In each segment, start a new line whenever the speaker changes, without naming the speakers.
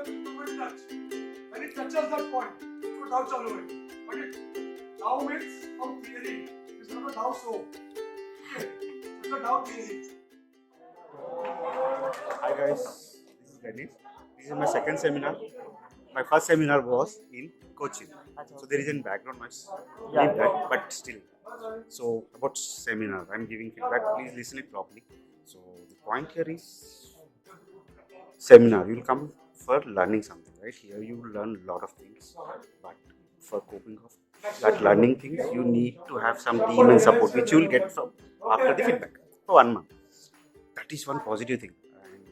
will touch. When it touches that point, it will down चालू होगी. But it now means from theory. It's not a now so. Okay. It's a now theory.
Hi guys, this is Dennis. This is my second seminar. My first seminar was in Cochin. So there is a background noise. Leave that, but still. So about seminar, I'm giving feedback. Please listen it properly. So the point here is seminar. You will come for learning something, right? Here you will learn a lot of things, but for coping of that learning things, you need to have some team and support, which you will get from after the feedback for 1 month. That is one positive thing. And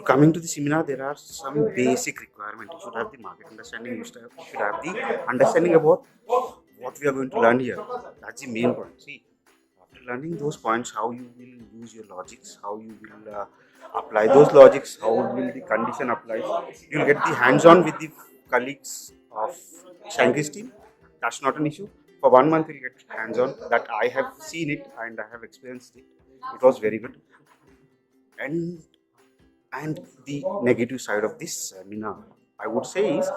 coming to the seminar, there are some basic requirements. You should have the market understanding. You should have the understanding about what we are going to learn here. That's the main point. See, after learning those points, how you will use your logics, how you will apply those logics, how will the condition apply. You will get the hands-on with the colleagues of Shankys team. That's not an issue. For 1 month, you'll get hands-on. That I have seen it and I have experienced it. It was very good. And the negative side of this seminar, I would say, is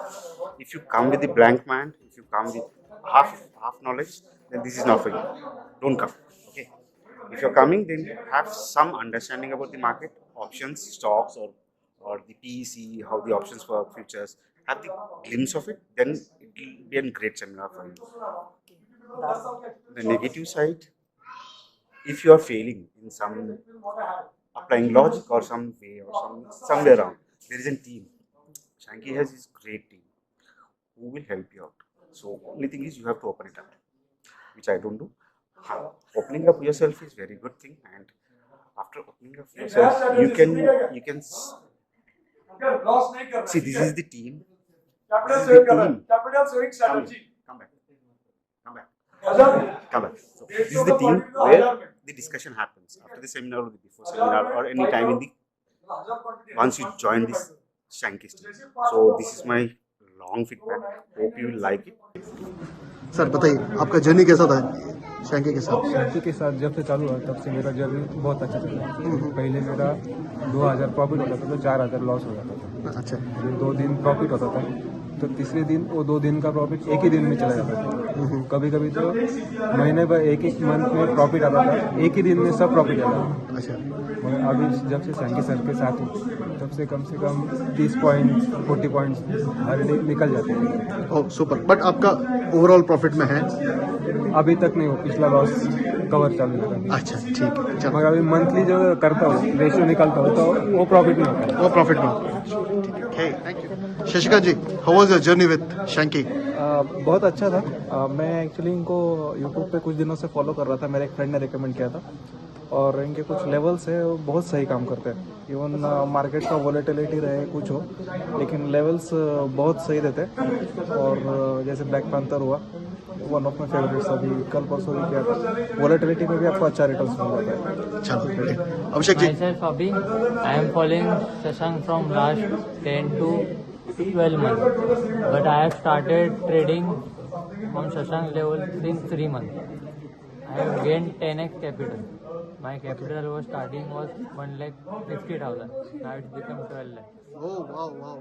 if you come with the blank mind, if you come with half knowledge, then this is not for you. Don't come. Okay. If you're coming, then have some understanding about the market, options, stocks, or the PEC, how the options work, futures. Have the glimpse of it, then it will be a great seminar for you. The negative side, if you are failing in some applying logic or some way or somewhere around, there is a team. Shanky has his great team who will help you out. So only thing is you have to open it up, which I don't do. Opening up yourself is very good thing, and after opening up yourself, you can see this is the team. This is the team. Come back. So this is the team where the discussion happens after the seminar or the before seminar or any time in the once you join this Shankys team. So this is my long feedback. Hope you will like it.
Sir बताइए आपका journey कैसा था शैंकी के साथ?
शैंकी के साथ जब से चालू हुआ तब से मेरा जर्नी बहुत अच्छा चला। पहले मेरा 2000 प्रॉफिट होता था तो 4000 लॉस हो जाता था।
अच्छा,
2 दिन प्रॉफिट होता था तो तीसरे दिन वो 2 दिन का प्रॉफिट एक ही दिन में चला जाता था। कभी कभी तो महीने भर एक मंथ में प्रॉफिट आता था, एक ही दिन में सब प्रॉफिट आता था।
अच्छा,
मगर अभी जब से शैंकी सर के साथ हूँ तब से कम 30 पॉइंट्स 40 पॉइंट्स हर डे निकल जाते हैं।
ओह सुपर। बट आपका ओवरऑल प्रॉफिट में है?
अभी तक नहीं हो, पिछला लॉस कवर चालू है।
अच्छा ठीक है, चलो।
मगर अभी मंथली जो करता हूँ रेशियो निकालता हूँ तो वो प्रॉफिट में होता है।
वो प्रॉफिट में। ठीक है, thank you. Shashikant ji, how was your journey with Shanky?
बहुत अच्छा था। मैं एक्चुअली इनको यूट्यूब पे कुछ दिनों से फॉलो कर रहा था, मेरे एक फ्रेंड ने रिकमेंड किया था और इनके कुछ लेवल्स है वो बहुत सही काम करते हैं। इवन मार्केट का वॉलेटिलिटी रहे कुछ हो, लेकिन लेवल्स बहुत सही देते हैं। और जैसे ब्लैक पैंथर हुआ, वन ऑफ माई फेवरेट्स, अभी कल परसों भी किया था। वॉलेटिलिटी में भी आपको अच्छा रिटर्न मिल जाता है।
चलो, Abhishek ji.
Myself Abhi, I am following Shashank from last 10 to 12 months, but I have started trading on Shashank level since 3 months. I have gained 10x capital. My capital was starting was 1,50,000. Now it's become 12 lakh.
Oh wow.